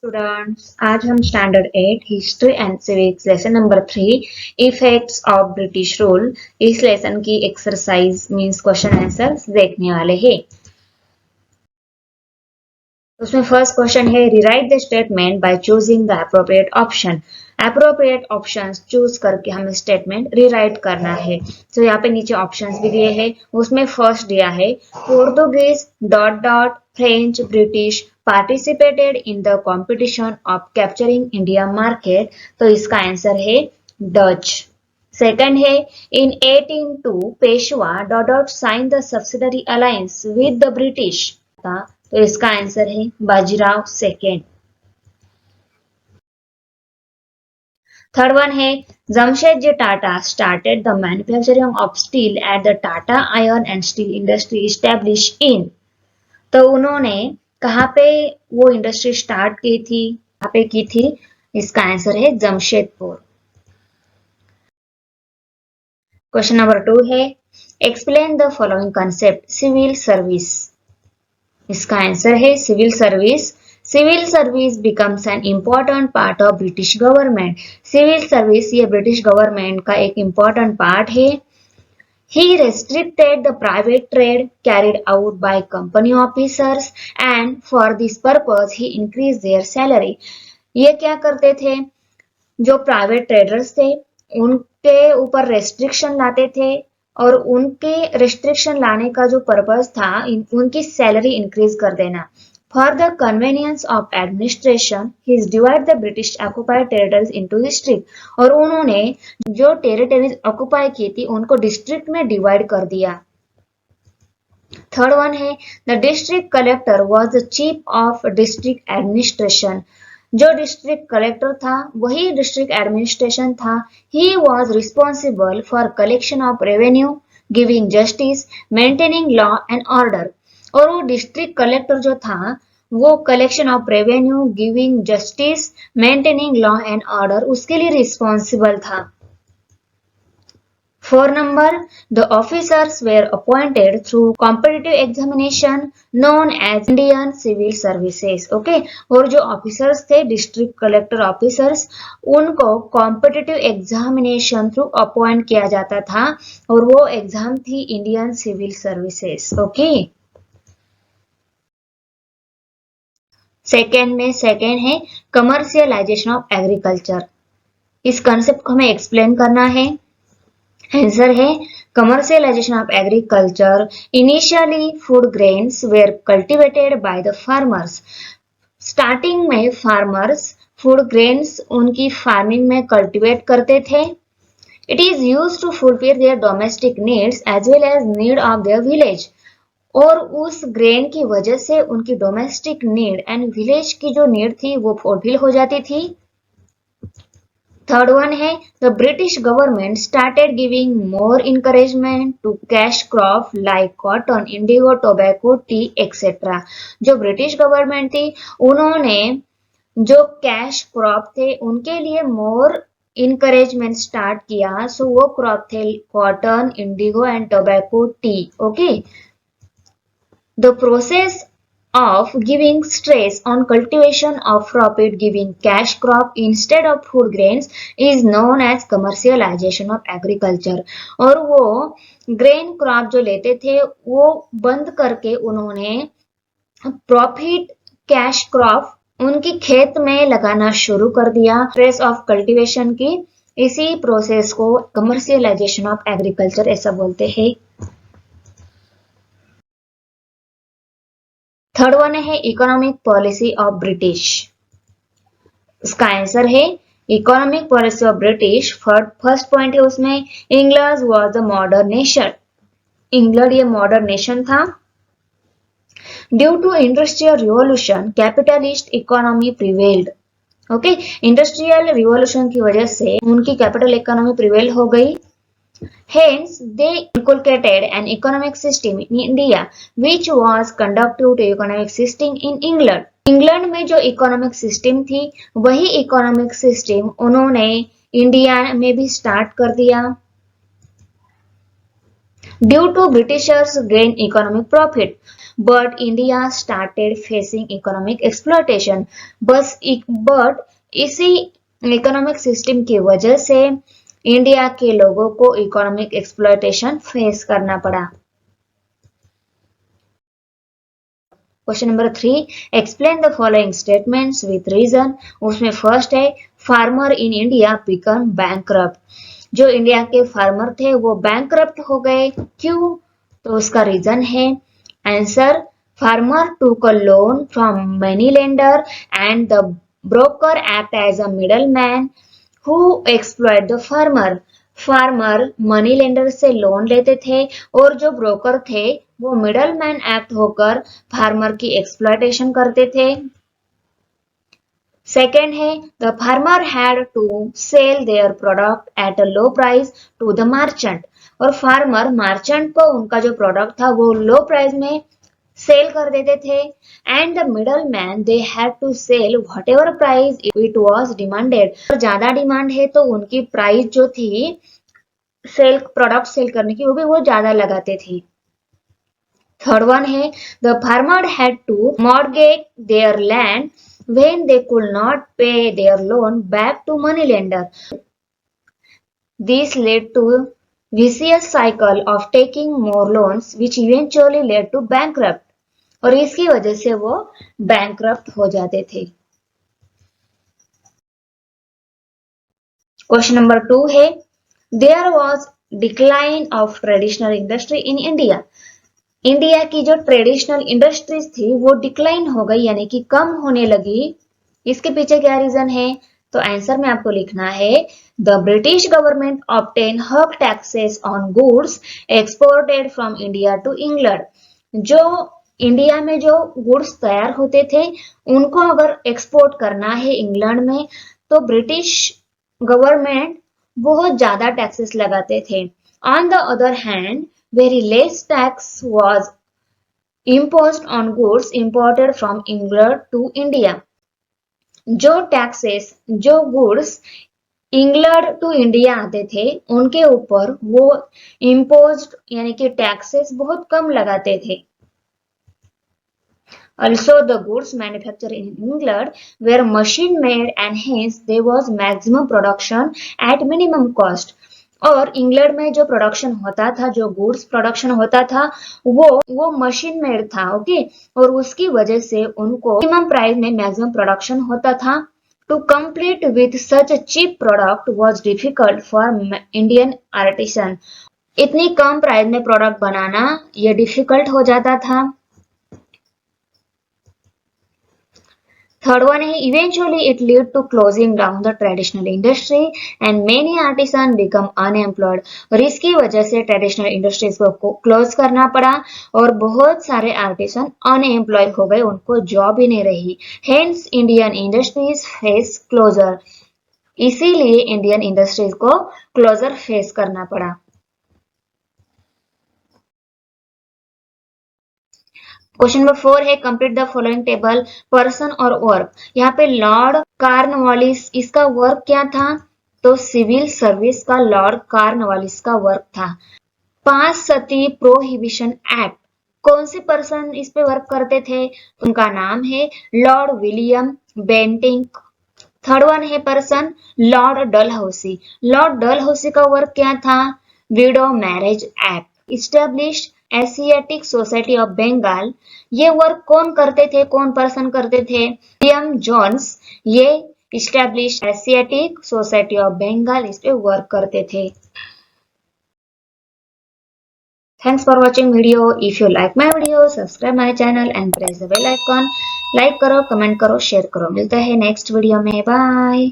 Students, आज हम standard 8 history and civics lesson number 3 effects of British rule इस lesson की एक्सरसाइज मींस क्वेश्चन आंसर्स देखने वाले हैं। उसमें फर्स्ट क्वेश्चन है rewrite the statement by choosing the appropriate option. Appropriate options choose करके हमें स्टेटमेंट रिराइट करना है। तो यहाँ पे नीचे ऑप्शंस भी दिए हैं। उसमें फर्स्ट दिया है Portuguese dot dot French British participated in the competition of capturing India market, तो इसका आंसर है डच। सेकंड है in 1802 Peshwa dot dot sign the subsidiary alliance with the British, तो इसका आंसर है बाजीराव सेकेंड। थर्ड वन है Jamshedji Tata started the manufacturing of steel at the Tata iron and steel industry establish in, तो उन्होंने कहाँ पे वो इंडस्ट्री स्टार्ट की थी, कहाँ पे की थी, इसका आंसर है जमशेदपुर। क्वेश्चन नंबर 2 है explain the following concept civil service, इसका आंसर है civil service. Civil service becomes an important part of British government. Civil service ये ब्रिटिश गवर्नमेंट का एक इम्पोर्टेंट पार्ट है। He restricted the private trade carried out by company officers and for this purpose he increased their salary. ये क्या करते थे, जो private traders थे उनके ऊपर रेस्ट्रिक्शन लाते थे और उनके रेस्ट्रिक्शन लाने का जो पर्पस था उनकी सैलरी इंक्रीज कर देना। For the convenience of administration, he divided the British occupied territories into districts, और उन्होंने जो टेरिटरीज ऑक्युपाई की थी उनको डिस्ट्रिक्ट में डिवाइड कर दिया। थर्ड वन है the district collector was the chief of district administration. जो डिस्ट्रिक्ट कलेक्टर था वही डिस्ट्रिक्ट एडमिनिस्ट्रेशन था। He was responsible for collection of revenue, giving justice, maintaining law and order, और वो डिस्ट्रिक्ट कलेक्टर जो था वो collection of revenue, giving justice, maintaining law and order उसके लिए रिस्पॉन्सिबल था। 4 number the officers were appointed through competitive examination known as Indian civil services. Okay, और जो ऑफिसर्स थे डिस्ट्रिक्ट कलेक्टर ऑफिसर्स उनको कॉम्पिटिटिव एग्जामिनेशन थ्रू अपॉइंट किया जाता था और वो एग्जाम थी Indian civil services. Okay, second है कमर्शियलाइजेशन ऑफ एग्रीकल्चर। इस कंसेप्ट को हमें एक्सप्लेन करना है। आंसर है commercialisation of agriculture initially food grains were cultivated by the farmers. Starting में फार्मर्स फूड ग्रेन्स उनकी फार्मिंग में कल्टिवेट करते थे। It is used to fulfil their domestic needs as well as need of their village, और उस grain की वजह से उनकी डोमेस्टिक नीड एंड विलेज की जो नीड थी वो फुलफिल हो जाती थी। थर्ड वन है the British government started giving more encouragement to cash crop like cotton, indigo, tobacco, tea etcetera. जो ब्रिटिश गवर्नमेंट थी उन्होंने जो कैश क्रॉप थे उनके लिए मोर इनकरेजमेंट स्टार्ट किया। सो वो क्रॉप थे cotton, Indigo and tobacco, T. Okay, the process of giving stress on cultivation of profit giving cash crop instead of food grains is known as commercialization of agriculture। और वो grain crop जो लेते थे वो बंद करके उन्होंने प्रॉफिट कैश क्रॉप उनकी खेत में लगाना शुरू कर दिया। स्ट्रेस ऑफ कल्टीवेशन की इसी प्रोसेस को कमर्शियलाइजेशन ऑफ एग्रीकल्चर ऐसा बोलते हैं। थर्ड वन है इकोनॉमिक पॉलिसी ऑफ ब्रिटिश। इसका आंसर है economic policy of British. First point है उसमें England was the modern nation. England ये मॉडर्न नेशन था। Due to industrial revolution capitalist economy prevailed. Okay, industrial revolution की वजह से उनकी कैपिटल इकोनॉमी प्रिवेल हो गई। Hence, they inculcated an economic system in India, which was conducive to economic system in England. England में जो economic system थी वही इकोनॉमिक सिस्टम उन्होंने इंडिया में भी स्टार्ट कर दिया। Due to Britishers gain economic profit, but India started facing economic exploitation. But इसी इकोनॉमिक सिस्टम की वजह से इंडिया के लोगों को इकोनॉमिक एक्सप्लॉयटेशन फेस करना पड़ा। Question number 3, explain the following statements with reason. उसमें फर्स्ट है farmer in India become bankrupt. जो इंडिया के फार्मर थे वो बैंकरप्ट हो गए, क्यों? तो उसका रीजन है answer, farmer took a loan from many lender and the broker act as a middleman who exploit the farmer। Farmer money lender से लोन लेते थे और जो ब्रोकर थे वो मिडल मैन एक्ट होकर फार्मर की एक्सप्लॉयटेशन करते थे। सेकेंड है the farmer had to sell their product at a low price to the merchant. और फार्मर मार्चेंट को उनका जो प्रोडक्ट था वो लो प्राइस में सेल कर देते थे। And the middle man they had to sell whatever price it was demanded. ज्यादा डिमांड है तो उनकी प्राइस जो थी प्रोडक्ट सेल करने की वो ज्यादा लगाते थे। थर्ड वन है the farmer had to mortgage their land when they could not pay their loan back to money lender. This led to vicious cycle of taking more loans which eventually led to bankrupt। और इसकी वजह से वो bankrupt हो जाते थे। Question number 2 है there was decline of traditional industry in India। India की जो ट्रेडिशनल इंडस्ट्रीज थी वो डिक्लाइन हो गई यानी कि कम होने लगी। इसके पीछे क्या रीजन है? तो आंसर में आपको लिखना है the British government obtain herb taxes on goods exported from India to England. जो इंडिया में जो गुड्स तैयार होते थे उनको अगर एक्सपोर्ट करना है इंग्लैंड में तो ब्रिटिश गवर्नमेंट बहुत ज्यादा टैक्सेस लगाते थे। On the other hand very less tax was imposed on goods imported from England to India। जो टैक्सेस जो गुड्स इंग्लैंड टू इंडिया आते थे उनके ऊपर वो इम्पोज्ड यानी कि टैक्सेस बहुत कम लगाते थे। Also the goods manufactured in England were machine made and hence there was maximum production at minimum cost। और इंग्लैंड में जो प्रोडक्शन होता था जो गुड्स प्रोडक्शन होता था वो मशीन मेड था, ओके। और उसकी वजह से उनको मिनिमम प्राइस में मैक्सिमम प्रोडक्शन होता था। To complete with such cheap product was difficult for Indian artisan. इतनी कम प्राइस में प्रोडक्ट बनाना ये डिफिकल्ट हो जाता था। Third one है eventually it led to closing down the traditional industry and many artisans become unemployed। और इसकी वजह से ट्रेडिशनल इंडस्ट्रीज को क्लोज करना पड़ा और बहुत सारे आर्टिसन अनएम्प्लॉयड हो गए, उनको जॉब ही नहीं रही। Hence Indian industries face closure. इसीलिए इंडियन इंडस्ट्रीज को क्लोजर फेस करना पड़ा। क्वेश्चन नंबर 4 है complete the following table person और वर्क। यहाँ पे लॉर्ड कार्नवालिस इसका वर्क क्या था? तो सिविल सर्विस का लॉर्ड कार्नवालिस का वर्क था। 5 सती प्रोहिबिशन एक्ट, कौन से पर्सन इस पे वर्क करते थे? उनका नाम है Lord William Bentinck. Third one है person Lord Dalhousie. Lord Dalhousie का वर्क क्या था? Widow marriage act. Established Asiatic Society of Bengal, ये वर्क कौन करते थे, कौन पर्सन करते थे? विलियम जोन्स, ये establish Asiatic Society of Bengal इस पे वर्क करते थे। Thanks for watching video. If you like my video subscribe my channel and press the bell icon. Like करो, कमेंट करो, शेयर करो। मिलते हैं नेक्स्ट वीडियो में। बाय।